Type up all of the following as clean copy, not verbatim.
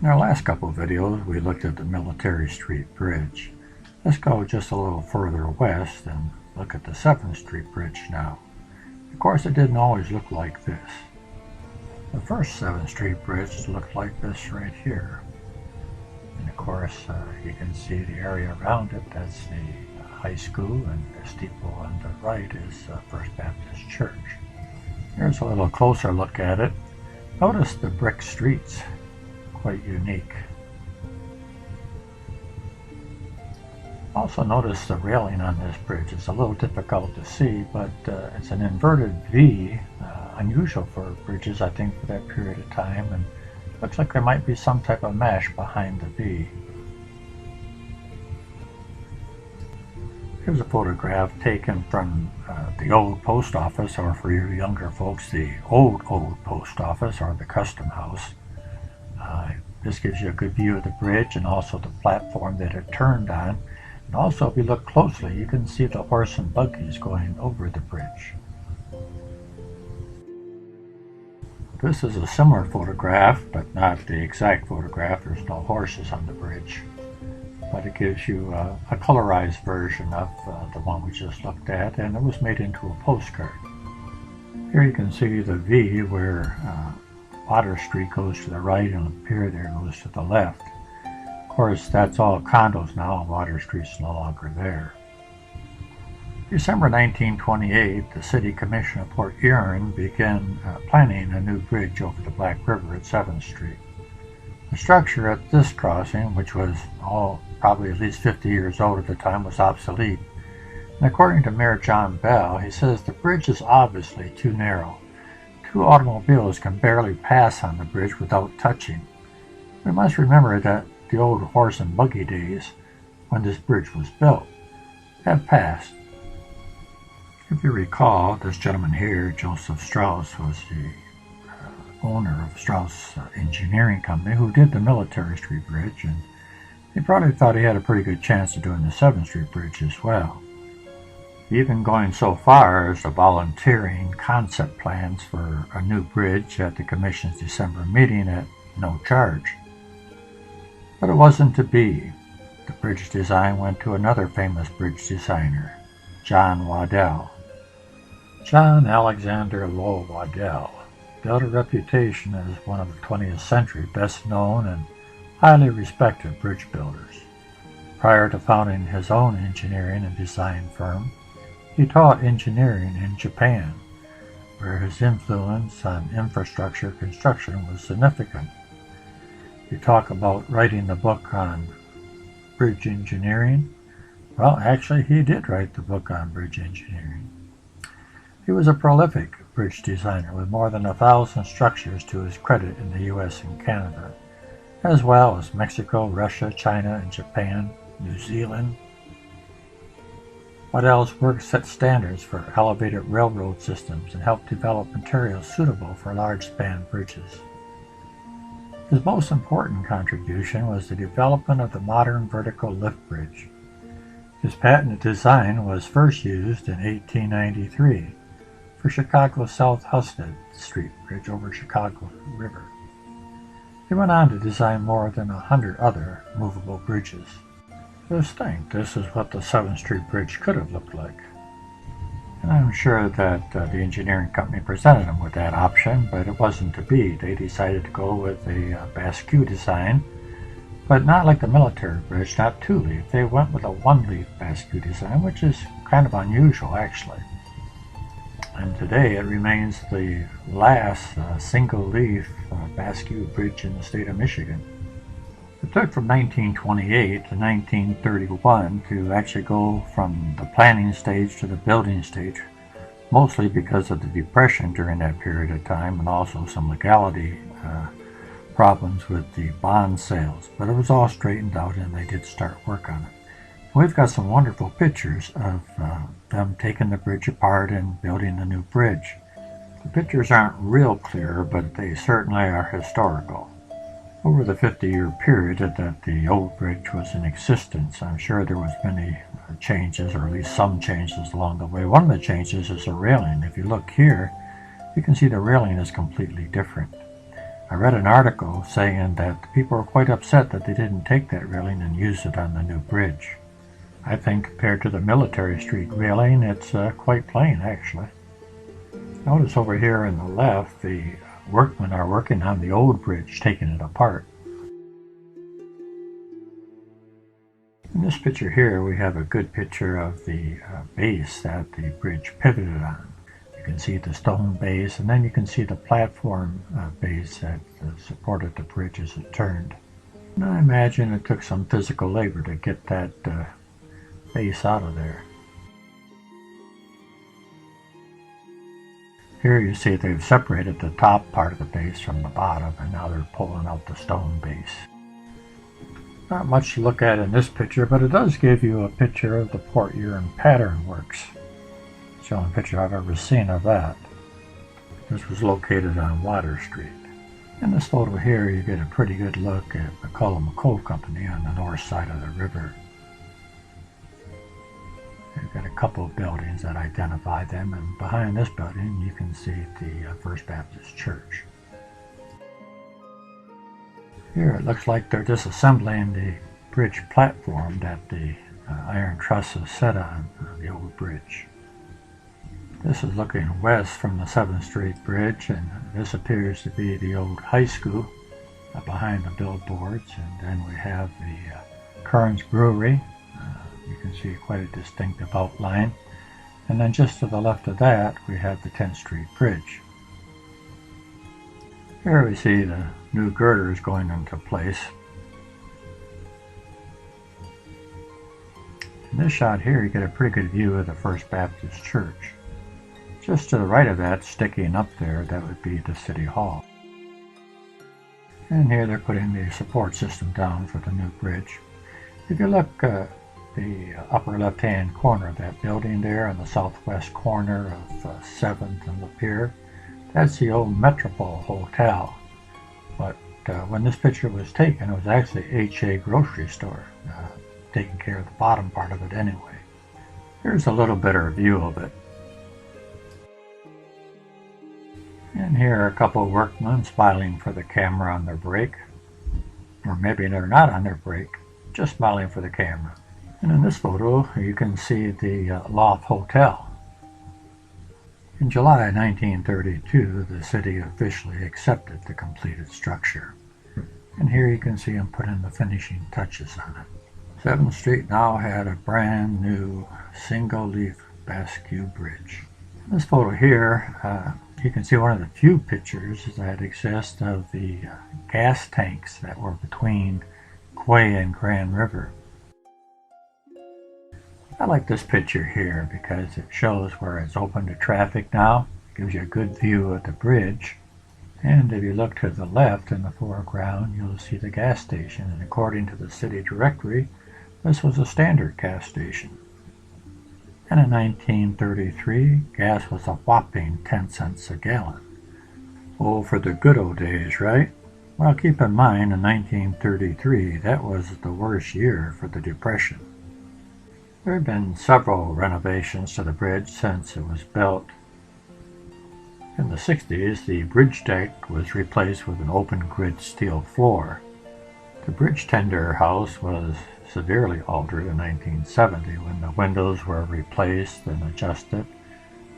In our last couple of videos, we looked at the Military Street Bridge. Let's go just a little further west and look at the 7th Street Bridge now. Of course, it didn't always look like this. The first 7th Street Bridge looked like this right here. And of course, you can see the area around it. That's the high school, and the steeple on the right is First Baptist Church. Here's a little closer look at it. Notice the brick streets. Quite unique. Also notice the railing on this bridge. It's a little difficult to see, but it's an inverted V, unusual for bridges, I think, for that period of time, and looks like there might be some type of mesh behind the V. Here's a photograph taken from the old post office, or for you younger folks, the old post office, or the custom house. This gives you a good view of the bridge and also the platform that it turned on. And also, if you look closely, you can see the horse and buggies going over the bridge. This is a similar photograph, but not the exact photograph. There's no horses on the bridge. But it gives you a colorized version of the one we just looked at, and it was made into a postcard. Here you can see the V where Water Street goes to the right and the pier there goes to the left. Of course, that's all condos now, and Water Street's no longer there. December 1928, the City Commission of Port Huron began planning a new bridge over the Black River at 7th Street. The structure at this crossing, which was probably at least 50 years old at the time, was obsolete. And according to Mayor John Bell, he says the bridge is obviously too narrow. 2 automobiles can barely pass on the bridge without touching. We must remember that the old horse and buggy days, when this bridge was built, have passed. If you recall, this gentleman here, Joseph Strauss, was the owner of Strauss Engineering Company, who did the Military Street Bridge, and he probably thought he had a pretty good chance of doing the 7th Street Bridge as well. Even going so far as to volunteering concept plans for a new bridge at the Commission's December meeting at no charge. But it wasn't to be. The bridge design went to another famous bridge designer, John Waddell. John Alexander Lowell Waddell built a reputation as one of the 20th century best known and highly respected bridge builders. Prior to founding his own engineering and design firm, he taught engineering in Japan, where his influence on infrastructure construction was significant. You talk about writing the book on bridge engineering. Well, actually, he did write the book on bridge engineering. He was a prolific bridge designer with more than 1,000 structures to his credit in the U.S. and Canada, as well as Mexico, Russia, China, and Japan, New Zealand. Waddell's work set standards for elevated railroad systems and helped develop materials suitable for large-span bridges. His most important contribution was the development of the modern vertical lift bridge. His patented design was first used in 1893 for Chicago's South Husted Street Bridge over Chicago River. He went on to design more than 100 other movable bridges. Just think, this is what the 7th Street Bridge could have looked like. And I'm sure that the engineering company presented them with that option, but it wasn't to be. They decided to go with a basque design, but not like the Military Bridge, not 2-leaf. They went with a 1-leaf basque design, which is kind of unusual actually. And today it remains the last single-leaf basque bridge in the state of Michigan. It took from 1928 to 1931 to actually go from the planning stage to the building stage, mostly because of the Depression during that period of time and also some legality problems with the bond sales. But it was all straightened out and they did start work on it. We've got some wonderful pictures of them taking the bridge apart and building the new bridge. The pictures aren't real clear, but they certainly are historical. Over the 50-year period that the old bridge was in existence, I'm sure there was many changes, or at least some changes along the way. One of the changes is the railing. If you look here, you can see the railing is completely different. I read an article saying that the people were quite upset that they didn't take that railing and use it on the new bridge. I think compared to the Military Street railing, it's quite plain actually. Notice over here on the left, the workmen are working on the old bridge, taking it apart. In this picture here, we have a good picture of the base that the bridge pivoted on. You can see the stone base, and then you can see the platform base that supported the bridge as it turned. And I imagine it took some physical labor to get that base out of there. Here you see they've separated the top part of the base from the bottom, and now they're pulling out the stone base. Not much to look at in this picture, but it does give you a picture of the Port Huron Pattern Works. It's the only picture I've ever seen of that. This was located on Water Street. In this photo here, you get a pretty good look at McCullum Coal Company on the north side of the river. You've got a couple of buildings that identify them, and behind this building you can see the First Baptist Church. Here it looks like they're disassembling the bridge platform that the iron trusses set on the old bridge. This is looking west from the 7th Street Bridge, and this appears to be the old high school behind the billboards. And then we have the Huron's Brewery. You can see quite a distinctive outline. And then just to the left of that, we have the 10th Street Bridge. Here we see the new girders going into place. In this shot here, you get a pretty good view of the First Baptist Church. Just to the right of that, sticking up there, that would be the City Hall. And here they're putting the support system down for the new bridge. If you look the upper left-hand corner of that building there on the southwest corner of 7th and Lapeer, that's the old Metropole Hotel. But when this picture was taken, it was actually H.A. grocery store, taking care of the bottom part of it anyway. Here's a little better view of it. And here are a couple of workmen smiling for the camera on their break. Or maybe they're not on their break, just smiling for the camera. And in this photo, you can see the Loft Hotel. In July 1932, the city officially accepted the completed structure. And here you can see them putting the finishing touches on it. 7th Street now had a brand new single-leaf basque bridge. In this photo here, you can see one of the few pictures that exist of the gas tanks that were between Quay and Grand River. I like this picture here because it shows where it's open to traffic now. It gives you a good view of the bridge. And if you look to the left in the foreground, you'll see the gas station. And according to the city directory, this was a standard gas station. And in 1933, gas was a whopping 10 cents a gallon. Oh, for the good old days, right? Well, keep in mind, in 1933, that was the worst year for the Depression. There have been several renovations to the bridge since it was built. In the 60s, the bridge deck was replaced with an open grid steel floor. The bridge tender house was severely altered in 1970 when the windows were replaced and adjusted.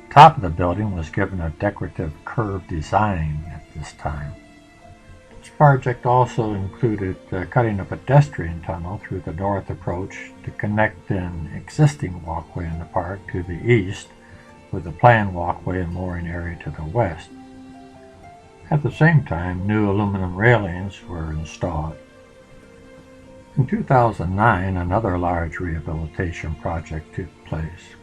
The top of the building was given a decorative curved design at this time. This project also included cutting a pedestrian tunnel through the north approach to connect an existing walkway in the park to the east with a planned walkway and mooring area to the west. At the same time, new aluminum railings were installed. In 2009, another large rehabilitation project took place.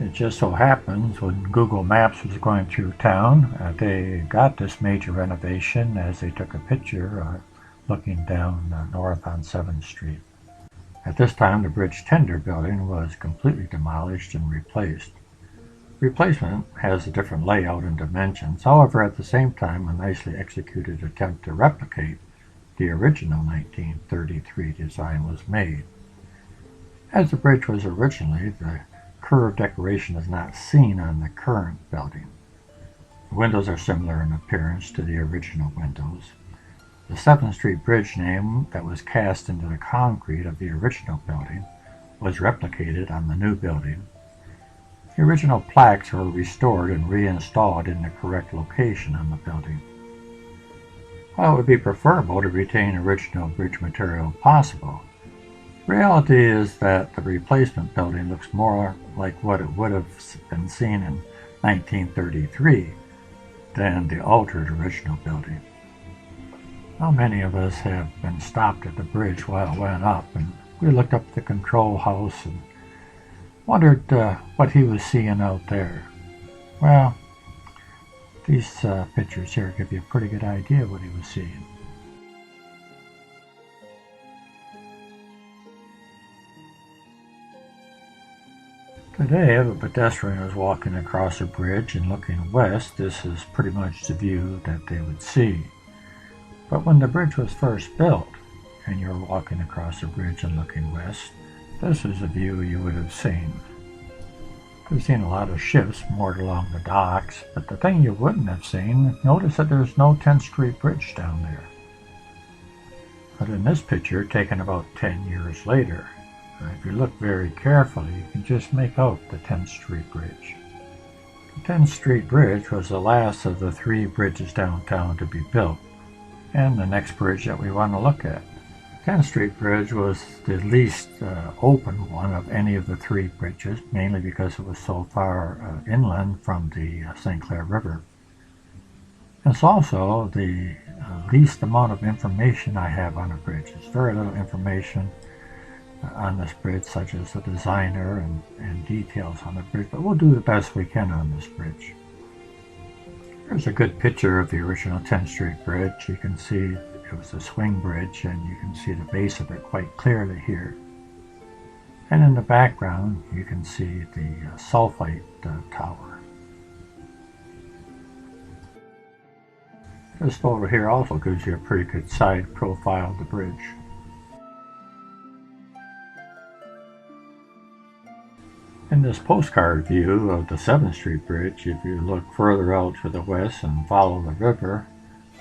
It just so happens when Google Maps was going through town, they got this major renovation as they took a picture looking down north on 7th Street. At this time, the bridge tender building was completely demolished and replaced. Replacement has a different layout and dimensions, however, at the same time, a nicely executed attempt to replicate the original 1933 design was made. As the bridge was originally, the curved decoration is not seen on the current building. The windows are similar in appearance to the original windows. The 7th Street Bridge name that was cast into the concrete of the original building was replicated on the new building. The original plaques were restored and reinstalled in the correct location on the building. While it would be preferable to retain original bridge material if possible, the reality is that the replacement building looks more like what it would have been seen in 1933 than the altered original building. How many of us have been stopped at the bridge while it went up, and we looked up the control house and wondered what he was seeing out there. Well, these pictures here give you a pretty good idea what he was seeing. Today, if a pedestrian is walking across a bridge and looking west, this is pretty much the view that they would see. But when the bridge was first built, and you're walking across the bridge and looking west, this is a view you would have seen. You've seen a lot of ships moored along the docks, but the thing you wouldn't have seen, notice that there's no 10th Street Bridge down there. But in this picture, taken about 10 years later, if you look very carefully, you can just make out the 10th Street Bridge. The 10th Street Bridge was the last of the 3 bridges downtown to be built, and the next bridge that we want to look at. 10th Street Bridge was the least open one of any of the 3 bridges, mainly because it was so far inland from the St. Clair River. It's also the least amount of information I have on a bridge. There's very little information on this bridge, such as the designer and details on the bridge, but we'll do the best we can on this bridge. Here's a good picture of the original 10th Street Bridge. You can see it was a swing bridge, and you can see the base of it quite clearly here. And in the background, you can see the sulfite tower. This photo here also gives you a pretty good side profile of the bridge. In this postcard view of the 7th Street Bridge, if you look further out to the west and follow the river,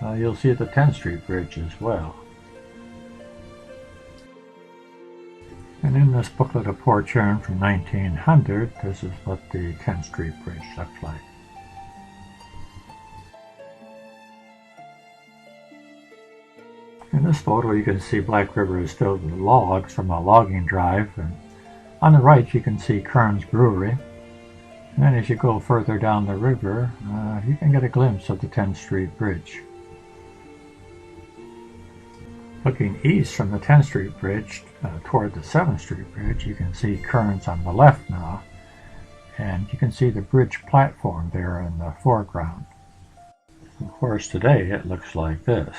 you'll see the 10th Street Bridge as well. And in this booklet of Port Huron from 1900, this is what the 10th Street Bridge looked like. In this photo, you can see Black River is filled with logs from a logging drive, and on the right you can see Kern's Brewery. And then as you go further down the river, you can get a glimpse of the 10th Street Bridge. Looking east from the 10th Street Bridge toward the 7th Street Bridge, you can see Kern's on the left now, and you can see the bridge platform there in the foreground. Of course, today it looks like this.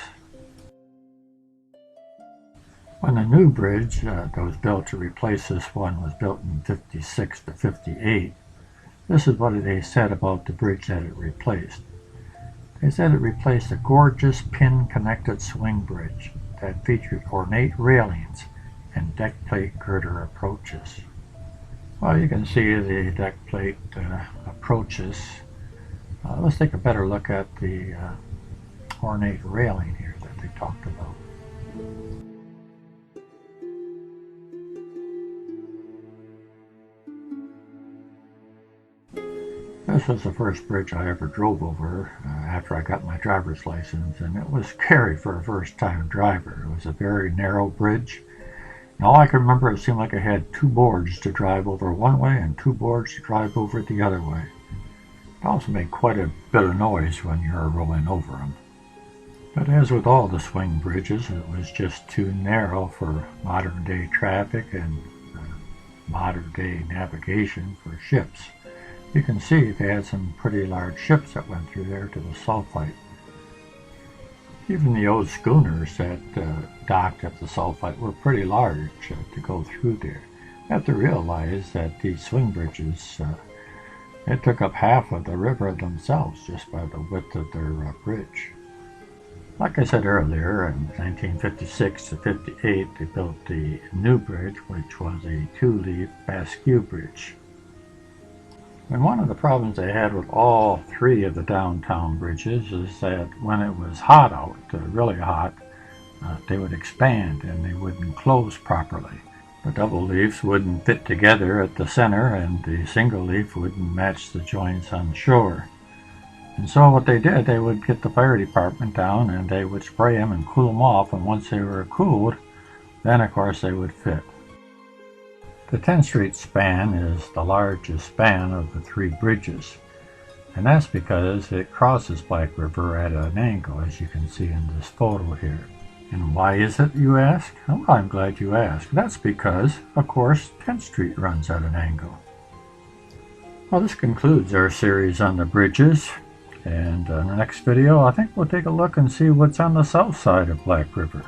When the new bridge that was built to replace this one was built in 56 to 58, this is what they said about the bridge that it replaced. They said it replaced a gorgeous pin-connected swing bridge that featured ornate railings and deck plate girder approaches. Well, you can see the deck plate approaches. Let's take a better look at the ornate railing here that they talked about. This was the first bridge I ever drove over after I got my driver's license, and it was scary for a first-time driver. It was a very narrow bridge, and all I can remember, it seemed like I had 2 boards to drive over one way and 2 boards to drive over the other way. It also made quite a bit of noise when you were rolling over them. But as with all the swing bridges, it was just too narrow for modern-day traffic and modern-day navigation for ships. You can see they had some pretty large ships that went through there to the sulfite. Even the old schooners that docked at the sulfite were pretty large to go through there. You have to realize that these swing bridges, it took up half of the river themselves just by the width of their bridge. Like I said earlier, in 1956 to 58, they built the new bridge, which was a 2-leaf Basque bridge. And one of the problems they had with all 3 of the downtown bridges is that when it was hot out, really hot, they would expand and they wouldn't close properly. The double leaves wouldn't fit together at the center, and the single leaf wouldn't match the joints on the shore. And so what they did, they would get the fire department down and they would spray them and cool them off, and once they were cooled, then of course they would fit. The 10th Street span is the largest span of the three bridges, and that's because it crosses Black River at an angle, as you can see in this photo here. And why is it, you ask? Well, I'm glad you asked. That's because, of course, 10th Street runs at an angle. Well, this concludes our series on the bridges, and in the next video I think we'll take a look and see what's on the south side of Black River.